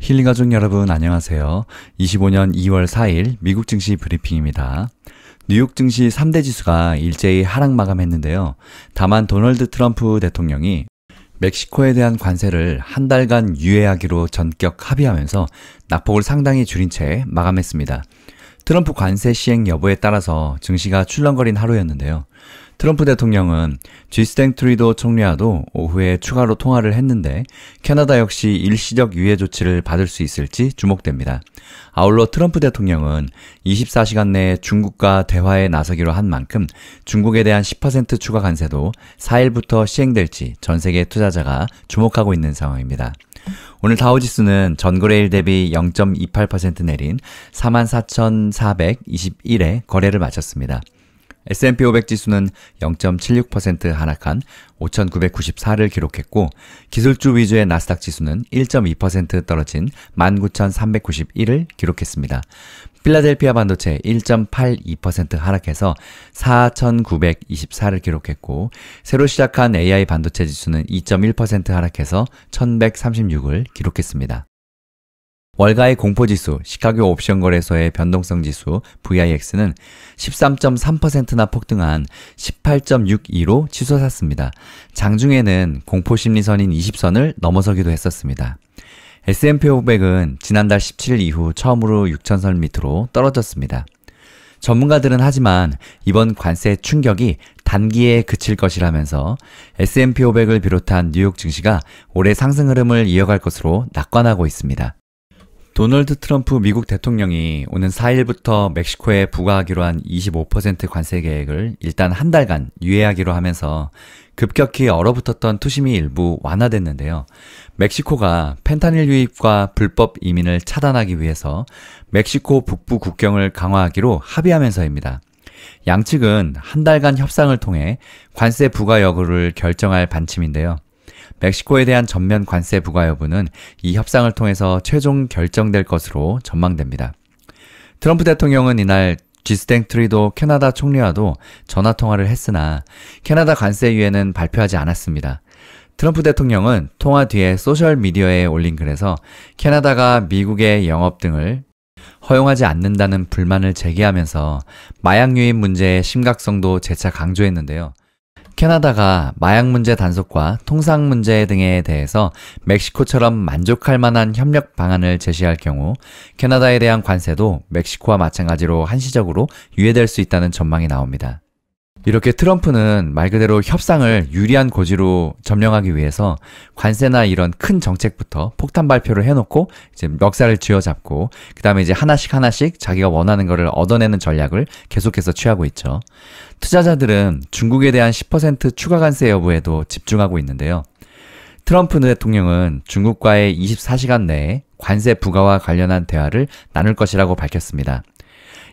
힐링가족 여러분 안녕하세요. 25년 2월 4일 미국 증시 브리핑입니다. 뉴욕 증시 3대 지수가 일제히 하락 마감했는데요. 다만 도널드 트럼프 대통령이 멕시코에 대한 관세를 한 달간 유예하기로 전격 합의하면서 낙폭을 상당히 줄인 채 마감했습니다. 트럼프 관세 시행 여부에 따라서 증시가 출렁거린 하루였는데요. 트럼프 대통령은 지스탱 트루도 총리와도 오후에 추가로 통화를 했는데 캐나다 역시 일시적 유예 조치를 받을 수 있을지 주목됩니다. 아울러 트럼프 대통령은 24시간 내에 중국과 대화에 나서기로 한 만큼 중국에 대한 10% 추가 관세도 4일부터 시행될지 전 세계 투자자가 주목하고 있는 상황입니다. 오늘 다우지수는 전거래일 대비 0.28% 내린 44,421에 거래를 마쳤습니다. S&P 500 지수는 0.76% 하락한 5,994를 기록했고 기술주 위주의 나스닥 지수는 1.2% 떨어진 19,391을 기록했습니다. 필라델피아 반도체 1.82% 하락해서 4,924를 기록했고 새로 시작한 AI 반도체 지수는 2.1% 하락해서 1,136을 기록했습니다. 월가의 공포지수, 시카고 옵션 거래소의 변동성 지수 VIX는 13.3%나 폭등한 18.62로 치솟았습니다. 장중에는 공포심리선인 20선을 넘어서기도 했었습니다. S&P 500은 지난달 17일 이후 처음으로 6,000선 밑으로 떨어졌습니다. 전문가들은 하지만 이번 관세 충격이 단기에 그칠 것이라면서 S&P 500을 비롯한 뉴욕 증시가 올해 상승 흐름을 이어갈 것으로 낙관하고 있습니다. 도널드 트럼프 미국 대통령이 오는 4일부터 멕시코에 부과하기로 한 25% 관세 계획을 일단 한 달간 유예하기로 하면서 급격히 얼어붙었던 투심이 일부 완화됐는데요. 멕시코가 펜타닐 유입과 불법 이민을 차단하기 위해서 멕시코 북부 국경을 강화하기로 합의하면서입니다. 양측은 한 달간 협상을 통해 관세 부과 여부를 결정할 반침인데요. 멕시코에 대한 전면 관세 부과 여부는 이 협상을 통해서 최종 결정될 것으로 전망됩니다. 트럼프 대통령은 이날 지스탱 트루도 캐나다 총리와도 전화통화를 했으나 캐나다 관세 유예는 발표하지 않았습니다. 트럼프 대통령은 통화 뒤에 소셜미디어에 올린 글에서 캐나다가 미국의 영업 등을 허용하지 않는다는 불만을 제기하면서 마약 유입 문제의 심각성도 재차 강조했는데요. 캐나다가 마약 문제 단속과 통상 문제 등에 대해서 멕시코처럼 만족할 만한 협력 방안을 제시할 경우 캐나다에 대한 관세도 멕시코와 마찬가지로 한시적으로 유예될 수 있다는 전망이 나옵니다. 이렇게 트럼프는 말 그대로 협상을 유리한 고지로 점령하기 위해서 관세나 이런 큰 정책부터 폭탄 발표를 해놓고 이제 멱살을 쥐어잡고 그 다음에 이제 하나씩 자기가 원하는 거를 얻어내는 전략을 계속해서 취하고 있죠. 투자자들은 중국에 대한 10% 추가 관세 여부에도 집중하고 있는데요. 트럼프 대통령은 중국과의 24시간 내에 관세 부과와 관련한 대화를 나눌 것이라고 밝혔습니다.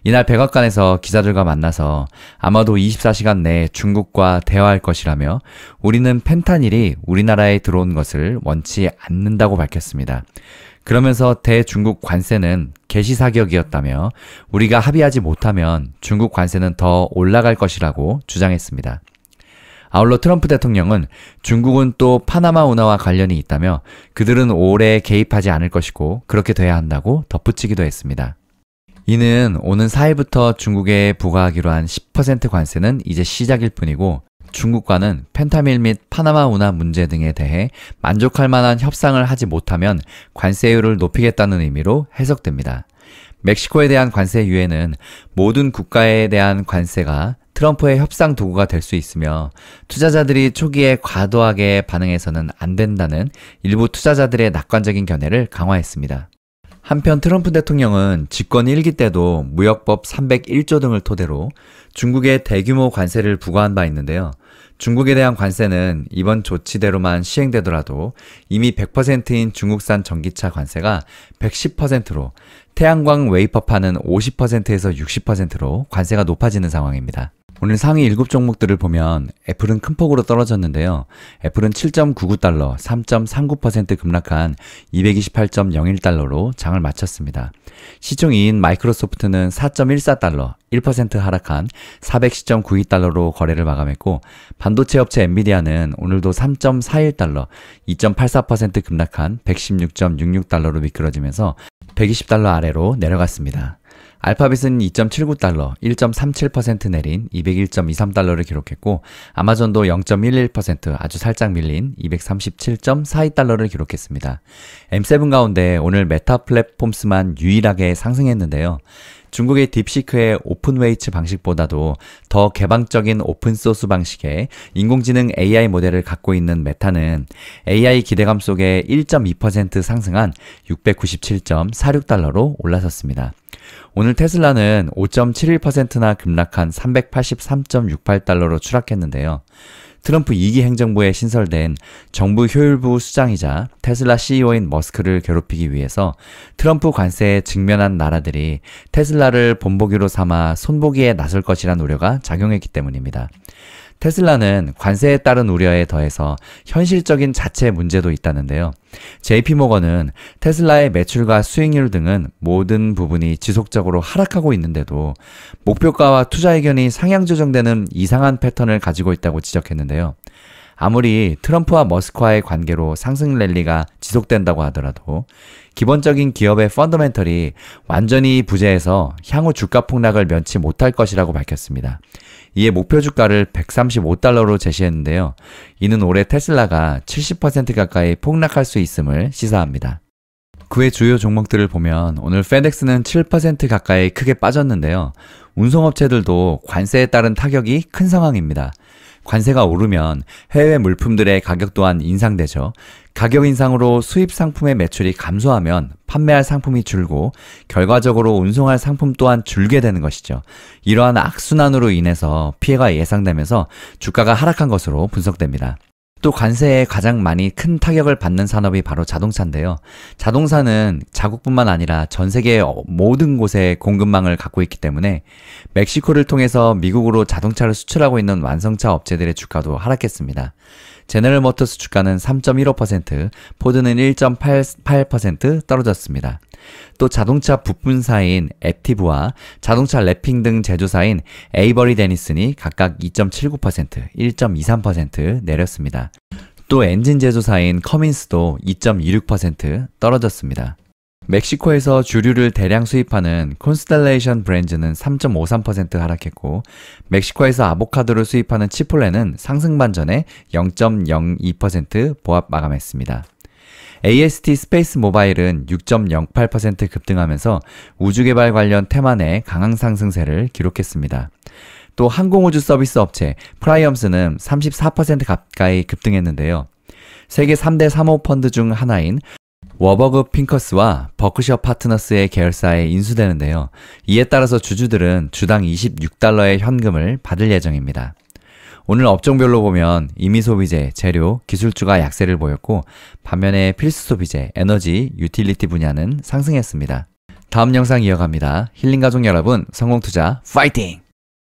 이날 백악관에서 기자들과 만나서 아마도 24시간 내에 중국과 대화할 것이라며 우리는 펜타닐이 우리나라에 들어온 것을 원치 않는다고 밝혔습니다. 그러면서 대중국 관세는 개시사격이었다며 우리가 합의하지 못하면 중국 관세는 더 올라갈 것이라고 주장했습니다. 아울러 트럼프 대통령은 중국은 또 파나마 운하와 관련이 있다며 그들은 올해 개입하지 않을 것이고 그렇게 돼야 한다고 덧붙이기도 했습니다. 이는 오는 4일부터 중국에 부과하기로 한 10% 관세는 이제 시작일 뿐이고 중국과는 펜타밀 및 파나마 운하 문제 등에 대해 만족할 만한 협상을 하지 못하면 관세율을 높이겠다는 의미로 해석됩니다. 멕시코에 대한 관세 유예는 모든 국가에 대한 관세가 트럼프의 협상 도구가 될 수 있으며 투자자들이 초기에 과도하게 반응해서는 안 된다는 일부 투자자들의 낙관적인 견해를 강화했습니다. 한편 트럼프 대통령은 집권 1기 때도 무역법 301조 등을 토대로 중국에 대규모 관세를 부과한 바 있는데요. 중국에 대한 관세는 이번 조치대로만 시행되더라도 이미 100%인 중국산 전기차 관세가 110%로 태양광 웨이퍼판은 50%에서 60%로 관세가 높아지는 상황입니다. 오늘 상위 7종목들을 보면 애플은 큰 폭으로 떨어졌는데요. 애플은 7.99달러, 3.39% 급락한 228.01달러로 장을 마쳤습니다. 시총 2인 마이크로소프트는 4.14달러, 1% 하락한 410.92달러로 거래를 마감했고, 반도체 업체 엔비디아는 오늘도 3.41달러, 2.84% 급락한 116.66달러로 미끄러지면서 120달러 아래로 내려갔습니다. 알파벳은 2.79달러, 1.37% 내린 201.23달러를 기록했고, 아마존도 0.11% 아주 살짝 밀린 237.42달러를 기록했습니다. M7 가운데 오늘 메타 플랫폼스만 유일하게 상승했는데요. 중국의 딥시크의 오픈웨이츠 방식보다도 더 개방적인 오픈소스 방식의 인공지능 AI 모델을 갖고 있는 메타는 AI 기대감 속에 1.2% 상승한 697.46달러로 올라섰습니다. 오늘 테슬라는 5.71%나 급락한 383.68달러로 추락했는데요. 트럼프 2기 행정부에 신설된 정부 효율부 수장이자 테슬라 CEO인 머스크를 괴롭히기 위해서 트럼프 관세에 직면한 나라들이 테슬라를 본보기로 삼아 손보기에 나설 것이란 우려가 작용했기 때문입니다. 테슬라는 관세에 따른 우려에 더해서 현실적인 자체 문제도 있다는데요. JP모건은 테슬라의 매출과 수익률 등은 모든 부분이 지속적으로 하락하고 있는데도 목표가와 투자 의견이 상향 조정되는 이상한 패턴을 가지고 있다고 지적했는데요. 아무리 트럼프와 머스크와의 관계로 상승 랠리가 지속된다고 하더라도 기본적인 기업의 펀더멘털이 완전히 부재해서 향후 주가 폭락을 면치 못할 것이라고 밝혔습니다. 이에 목표 주가를 135달러로 제시했는데요. 이는 올해 테슬라가 70% 가까이 폭락할 수 있음을 시사합니다. 그 외 주요 종목들을 보면 오늘 페덱스는 7% 가까이 크게 빠졌는데요. 운송업체들도 관세에 따른 타격이 큰 상황입니다. 관세가 오르면 해외 물품들의 가격 또한 인상되죠. 가격 인상으로 수입 상품의 매출이 감소하면 판매할 상품이 줄고 결과적으로 운송할 상품 또한 줄게 되는 것이죠. 이러한 악순환으로 인해서 피해가 예상되면서 주가가 하락한 것으로 분석됩니다. 또 관세에 가장 많이 큰 타격을 받는 산업이 바로 자동차인데요. 자동차는 자국뿐만 아니라 전 세계 모든 곳에 공급망을 갖고 있기 때문에 멕시코를 통해서 미국으로 자동차를 수출하고 있는 완성차 업체들의 주가도 하락했습니다. 제너럴 모터스 주가는 3.15%, 포드는 1.88% 떨어졌습니다. 또 자동차 부품사인 애티브와 자동차 랩핑 등 제조사인 에이버리 데니슨이 각각 2.79%, 1.23% 내렸습니다. 또 엔진 제조사인 커민스도 2.26% 떨어졌습니다. 멕시코에서 주류를 대량 수입하는 콘스텔레이션 브랜즈는 3.53% 하락했고, 멕시코에서 아보카도를 수입하는 치폴레는 상승 반전에 0.02% 보합 마감했습니다. AST 스페이스 모바일은 6.08% 급등하면서 우주개발 관련 테마 내 강한 상승세를 기록했습니다. 또 항공우주 서비스 업체 프라이엄스는 34% 가까이 급등했는데요. 세계 3대 사모펀드 중 하나인 워버그 핑커스와 버크셔 파트너스의 계열사에 인수되는데요. 이에 따라서 주주들은 주당 26달러의 현금을 받을 예정입니다. 오늘 업종별로 보면 임의소비재, 재료, 기술주가 약세를 보였고, 반면에 필수소비재, 에너지, 유틸리티 분야는 상승했습니다. 다음 영상 이어갑니다. 힐링가족 여러분, 성공투자 파이팅!